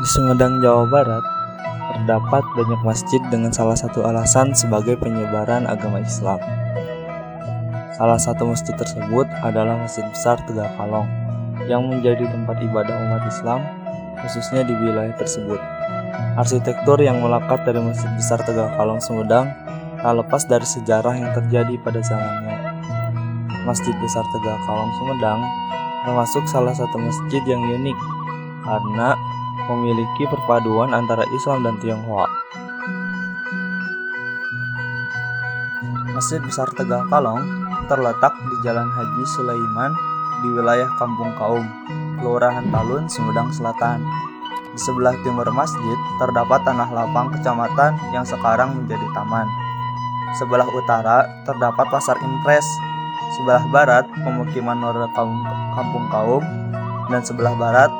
Di Sumedang, Jawa Barat, terdapat banyak masjid dengan salah satu alasan sebagai penyebaran agama Islam. Salah satu masjid tersebut adalah Masjid Besar Tegal Kalong, yang menjadi tempat ibadah umat Islam, khususnya di wilayah tersebut. Arsitektur yang melekat dari Masjid Besar Tegal Kalong Sumedang tak lepas dari sejarah yang terjadi pada zamannya. Masjid Besar Tegal Kalong Sumedang termasuk salah satu masjid yang unik karena memiliki perpaduan antara Islam dan Tionghoa. Masjid Besar Tegal Kalong terletak di Jalan Haji Sulaiman di wilayah Kampung Kaum, Kelurahan Talun, Sumedang Selatan. Di sebelah timur masjid terdapat tanah lapang kecamatan yang sekarang menjadi taman. Sebelah utara terdapat Pasar Impres, sebelah barat pemukiman warga Kampung Kaum, dan sebelah barat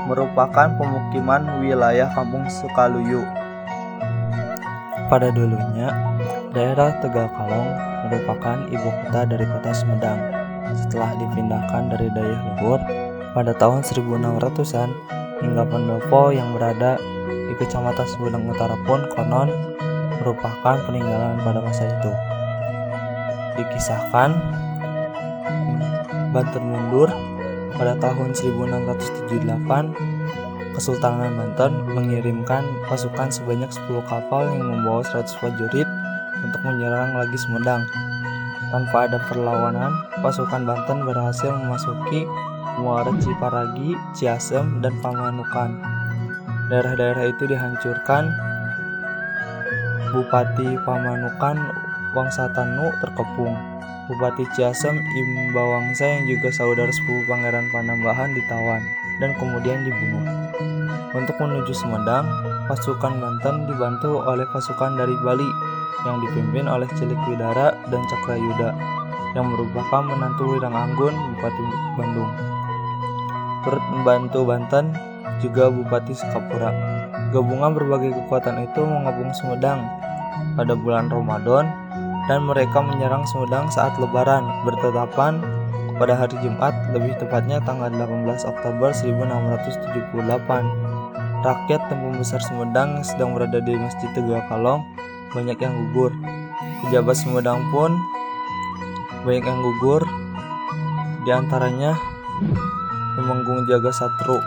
merupakan pemukiman wilayah Kampung Sukaluyu. Pada dulunya, daerah Tegal Kalong merupakan ibu kota dari kota Sumedang. Setelah dipindahkan dari Dayeuhluhur pada tahun 1600-an hingga pendopo yang berada di Kecamatan Sumedang Utara pun konon merupakan peninggalan pada masa itu. Dikisahkan Banten mundur pada tahun 1678, Kesultanan Banten mengirimkan pasukan sebanyak 10 kapal yang membawa 100 prajurit untuk menyerang lagi Sumedang. Tanpa ada perlawanan, pasukan Banten berhasil memasuki Muara Ciparagi, Ciasem, dan Pamanukan. Daerah-daerah itu dihancurkan. Bupati Pamanukan Wangsatanu terkepung. Bupati Ciasem Imbawangsa yang juga saudara sepupu Pangeran Panembahan ditawan dan kemudian dibunuh. Untuk menuju Sumedang, pasukan Banten dibantu oleh pasukan dari Bali yang dipimpin oleh Cilik-Widara dan Cakrayuda yang merupakan menantu Wiranganggun Bupati Bandung. Turut membantu Banten juga Bupati Sukapura. Gabungan berbagai kekuatan itu mengepung Sumedang pada bulan Ramadan dan mereka menyerang Sumedang saat Lebaran bertetapan pada hari Jumat, lebih tepatnya tanggal 18 Oktober 1678. Rakyat dan pembesar Sumedang yang sedang berada di Masjid Tegal Kalong banyak yang gugur. Pejabat Sumedang pun banyak yang gugur, di antaranya Temenggung Jagasatru.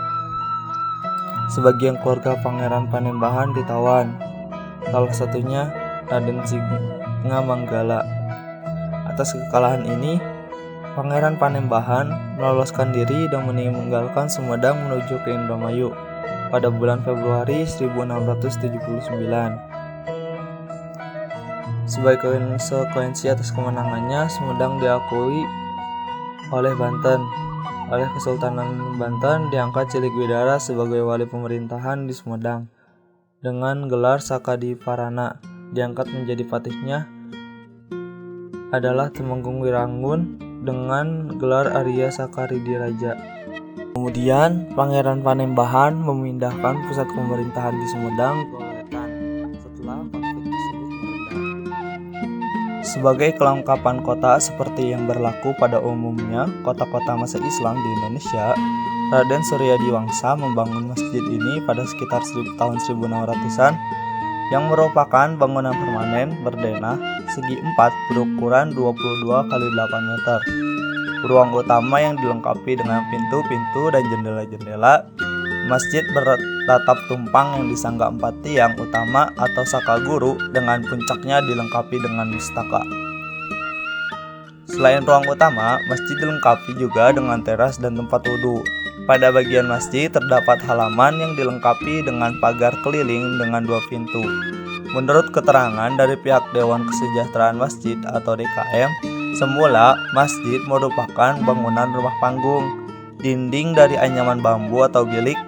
Sebagian keluarga Pangeran Panembahan ditawan, salah satunya Raden Singamanggala. Atas kekalahan ini, Pangeran Panembahan meloloskan diri dan meninggalkan Sumedang menuju ke Indramayu pada bulan Februari 1679. Sebagai konsekuensi atas kemenangannya, Sumedang diakui oleh Banten. Oleh Kesultanan Banten diangkat Cilik-Widara sebagai wali pemerintahan di Sumedang dengan gelar Sakadiparana. Diangkat menjadi patihnya adalah Temenggung Wiranggun dengan gelar Arya Sakaridiraja. Kemudian Pangeran Panembahan memindahkan pusat pemerintahan di Sumedang ke Wetan setelah konflik tersebut mereda. Sebagai kelengkapan kota seperti yang berlaku pada umumnya kota-kota masa Islam di Indonesia, Raden Suryadiwangsa membangun masjid ini pada sekitar tahun 1600-an yang merupakan bangunan permanen berdenah segi 4 berukuran 22 x 8 meter. Ruang utama yang dilengkapi dengan pintu-pintu dan jendela-jendela. Masjid beratap tumpang yang disangga 4 tiang utama atau sakaguru dengan puncaknya dilengkapi dengan mustaka. Selain ruang utama, masjid dilengkapi juga dengan teras dan tempat wudhu. Pada bagian masjid terdapat halaman yang dilengkapi dengan pagar keliling dengan 2 pintu. Menurut keterangan dari pihak Dewan Kesejahteraan Masjid atau DKM, semula masjid merupakan bangunan rumah panggung, dinding dari anyaman bambu atau bilik.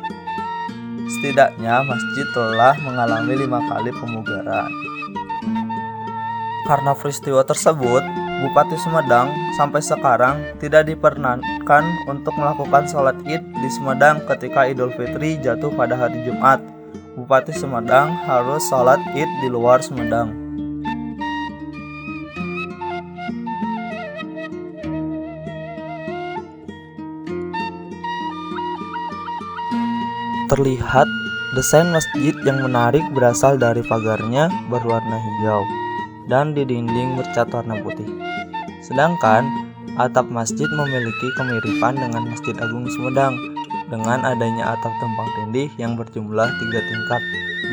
Setidaknya masjid telah mengalami 5 kali pemugaran. Karena peristiwa tersebut, Bupati Sumedang sampai sekarang tidak diperkenankan untuk melakukan sholat Id di Sumedang ketika Idul Fitri jatuh pada hari Jumat. Bupati Sumedang harus sholat Id di luar Sumedang. Terlihat Desain masjid yang menarik berasal dari pagarnya berwarna hijau dan di dinding bercat warna putih. Sedangkan atap masjid memiliki kemiripan dengan Masjid Agung Sumedang dengan adanya atap tumpang tindih yang berjumlah 3 tingkat,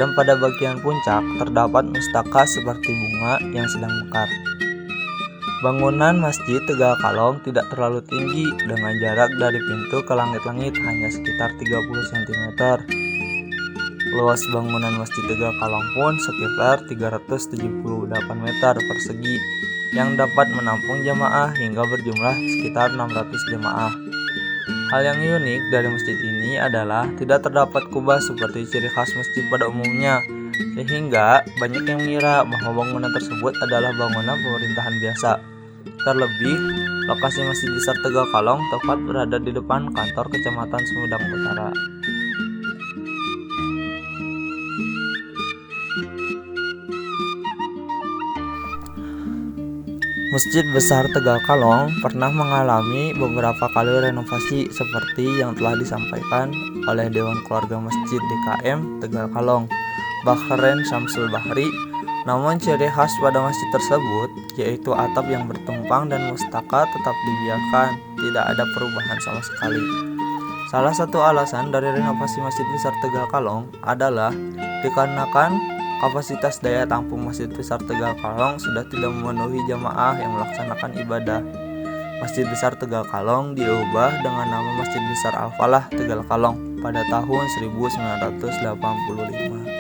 dan pada bagian puncak terdapat mustaka seperti bunga yang sedang mekar. Bangunan Masjid Tegal Kalong tidak terlalu tinggi dengan jarak dari pintu ke langit-langit hanya sekitar 30 cm. Luas bangunan Masjid Tegal Kalong pun sekitar 378 meter persegi yang dapat menampung jamaah hingga berjumlah sekitar 600 jamaah. Hal yang unik dari masjid ini adalah tidak terdapat kubah seperti ciri khas masjid pada umumnya, sehingga banyak yang mengira bahwa bangunan tersebut adalah bangunan pemerintahan biasa. Terlebih, lokasi Masjid Besar Tegal Kalong tepat berada di depan kantor Kecamatan Sumedang Utara. Masjid Besar Tegal Kalong pernah mengalami beberapa kali renovasi seperti yang telah disampaikan oleh Dewan Keluarga Masjid DKM Tegal Kalong, Bakhren Syamsul Bahri. Namun ciri khas pada masjid tersebut yaitu atap yang bertumpang dan mustaka tetap dibiarkan, tidak ada perubahan sama sekali. Salah satu alasan dari renovasi Masjid Besar Tegal Kalong adalah dikarenakan kapasitas daya tampung Masjid Besar Tegal Kalong sudah tidak memenuhi jamaah yang melaksanakan ibadah. Masjid Besar Tegal Kalong diubah dengan nama Masjid Besar Al-Falah Tegal Kalong pada tahun 1985.